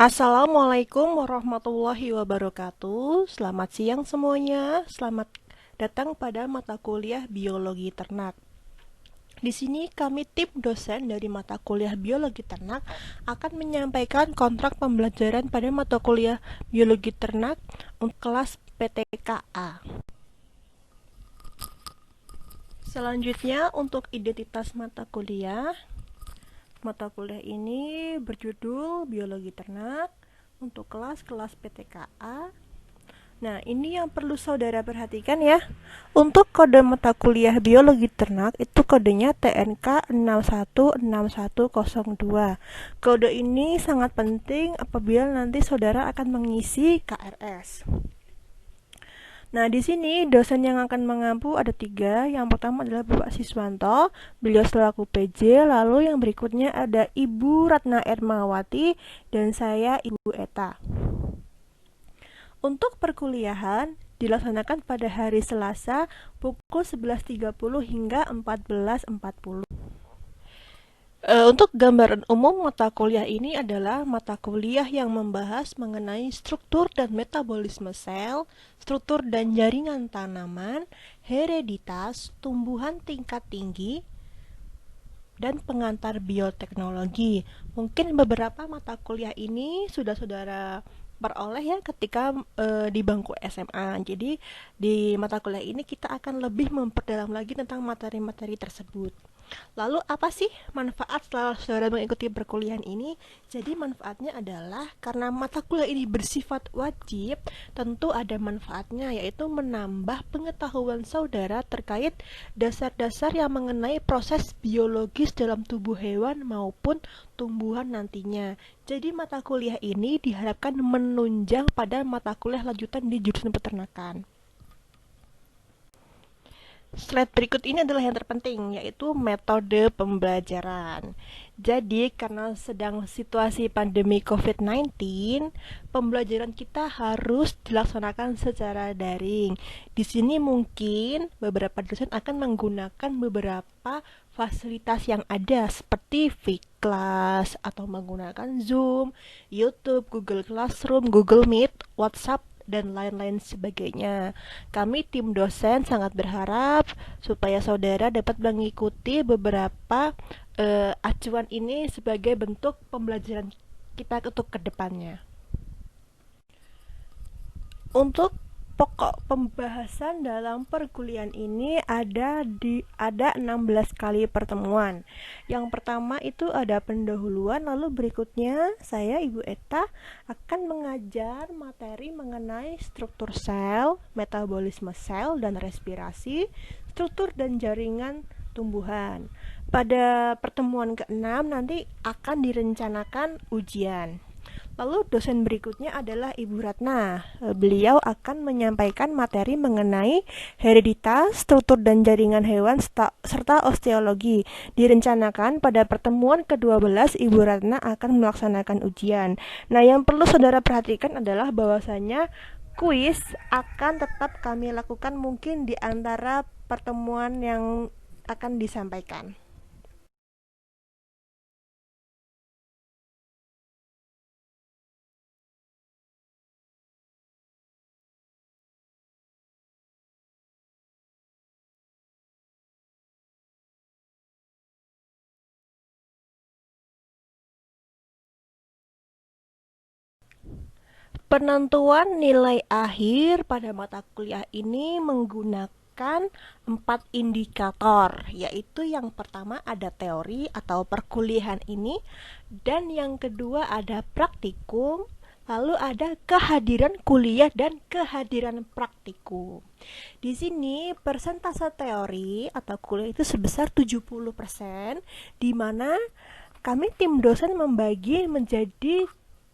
Assalamualaikum warahmatullahi wabarakatuh. Selamat siang semuanya. Selamat datang pada mata kuliah Biologi Ternak. Di sini kami tim dosen dari mata kuliah Biologi Ternak akan menyampaikan kontrak pembelajaran pada mata kuliah Biologi Ternak untuk kelas PTKA. Selanjutnya untuk identitas mata kuliah. Mata kuliah ini berjudul Biologi Ternak untuk kelas-kelas PTKA. Nah, ini yang perlu saudara perhatikan ya. Untuk kode mata kuliah Biologi Ternak itu kodenya TNK 616102. Kode ini sangat penting apabila nanti saudara akan mengisi KRS. Nah, di sini dosen yang akan mengampu ada 3. Yang pertama adalah Bapak Siswanto, beliau selaku PJ. Lalu yang berikutnya ada Ibu Ratna Ermawati dan saya Ibu Eta. Untuk perkuliahan dilaksanakan pada hari Selasa pukul 11.30 hingga 14.40. Untuk gambaran umum mata kuliah ini adalah mata kuliah yang membahas mengenai struktur dan metabolisme sel, struktur dan jaringan tanaman, hereditas, tumbuhan tingkat tinggi, dan pengantar bioteknologi. Mungkin beberapa mata kuliah ini sudah saudara peroleh ya ketika di bangku SMA. Jadi di mata kuliah ini kita akan lebih memperdalam lagi tentang materi-materi tersebut. Lalu apa sih manfaat setelah saudara mengikuti perkuliahan ini? Jadi manfaatnya adalah karena mata kuliah ini bersifat wajib, tentu ada manfaatnya yaitu menambah pengetahuan saudara terkait dasar-dasar yang mengenai proses biologis dalam tubuh hewan maupun tumbuhan nantinya. Jadi mata kuliah ini diharapkan menunjang pada mata kuliah lanjutan di jurusan peternakan. Slide berikut ini adalah yang terpenting, yaitu metode pembelajaran. Jadi, karena sedang situasi pandemi COVID-19, pembelajaran kita harus dilaksanakan secara daring. Di sini mungkin beberapa dosen akan menggunakan beberapa fasilitas yang ada seperti Vclass atau menggunakan Zoom, YouTube, Google Classroom, Google Meet, WhatsApp, dan lain-lain sebagainya. Kami tim dosen sangat berharap supaya saudara dapat mengikuti beberapa acuan ini sebagai bentuk pembelajaran kita untuk kedepannya. Untuk pokok pembahasan dalam perkuliahan ini ada 16 kali pertemuan. Yang pertama itu ada pendahuluan, lalu berikutnya saya Ibu Eta akan mengajar materi mengenai struktur sel, metabolisme sel dan respirasi, struktur dan jaringan tumbuhan. Pada pertemuan ke-6 nanti akan direncanakan ujian. Lalu dosen berikutnya adalah Ibu Ratna. Beliau akan menyampaikan materi mengenai hereditas, struktur dan jaringan hewan serta osteologi. Direncanakan pada pertemuan ke-12 Ibu Ratna akan melaksanakan ujian. Nah, yang perlu saudara perhatikan adalah bahwasanya kuis akan tetap kami lakukan mungkin di antara pertemuan yang akan disampaikan. Penentuan nilai akhir pada mata kuliah ini menggunakan 4 indikator, yaitu yang pertama ada teori atau perkuliahan ini, dan yang kedua ada praktikum, lalu ada kehadiran kuliah dan kehadiran praktikum. Di sini persentase teori atau kuliah itu sebesar 70%, di mana kami tim dosen membagi menjadi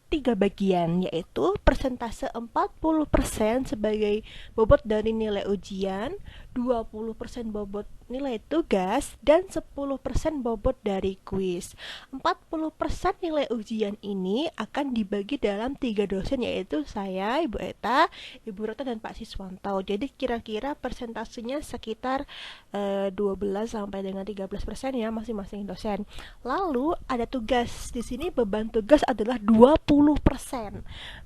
3 bagian, yaitu persentase 40% sebagai bobot dari nilai ujian, 20% bobot nilai tugas, dan 10% bobot dari kuis. 40% nilai ujian ini akan dibagi dalam 3 dosen, yaitu saya, Ibu Eta, Ibu Rota, dan Pak Siswanto. Jadi kira-kira persentasenya sekitar 12 sampai dengan 13% ya masing-masing dosen. Lalu ada tugas. Di sini beban tugas adalah 20%.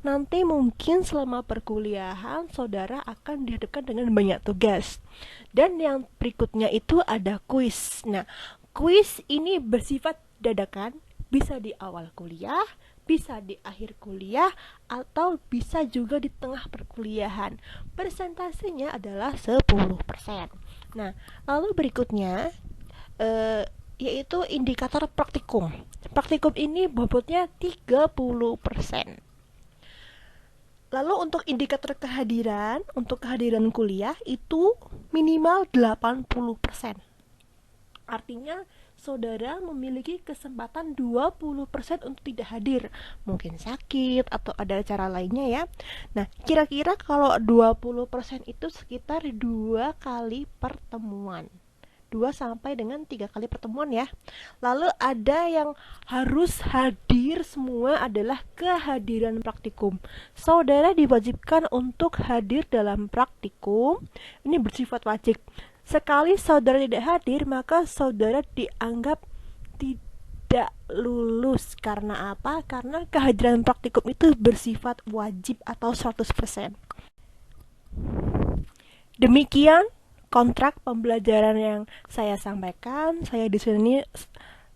Nanti mungkin selama perkuliahan saudara akan dihadapkan dengan banyak tugas. Dan yang berikutnya itu ada kuis. Nah, kuis ini bersifat dadakan, bisa di awal kuliah, bisa di akhir kuliah, atau bisa juga di tengah perkuliahan. Persentasenya adalah 10%. Nah, lalu berikutnya yaitu indikator praktikum. Praktikum ini bobotnya 30%. Lalu untuk indikator kehadiran, untuk kehadiran kuliah itu minimal 80%. Artinya saudara memiliki kesempatan 20% untuk tidak hadir. Mungkin sakit atau ada acara lainnya ya. Nah, kira-kira kalau 20% itu sekitar 2 kali pertemuan. 2 sampai dengan 3 kali pertemuan ya. Lalu ada yang harus hadir semua adalah kehadiran praktikum. Saudara diwajibkan untuk hadir dalam praktikum. Ini bersifat wajib. Sekali saudara tidak hadir, maka saudara dianggap tidak lulus. Karena apa? Karena kehadiran praktikum itu bersifat wajib atau 100%. Demikian kontrak pembelajaran yang saya sampaikan. Saya di sini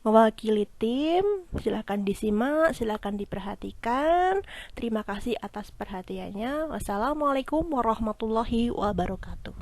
mewakili tim. Silakan disimak, silakan diperhatikan. Terima kasih atas perhatiannya. Wassalamualaikum warahmatullahi wabarakatuh.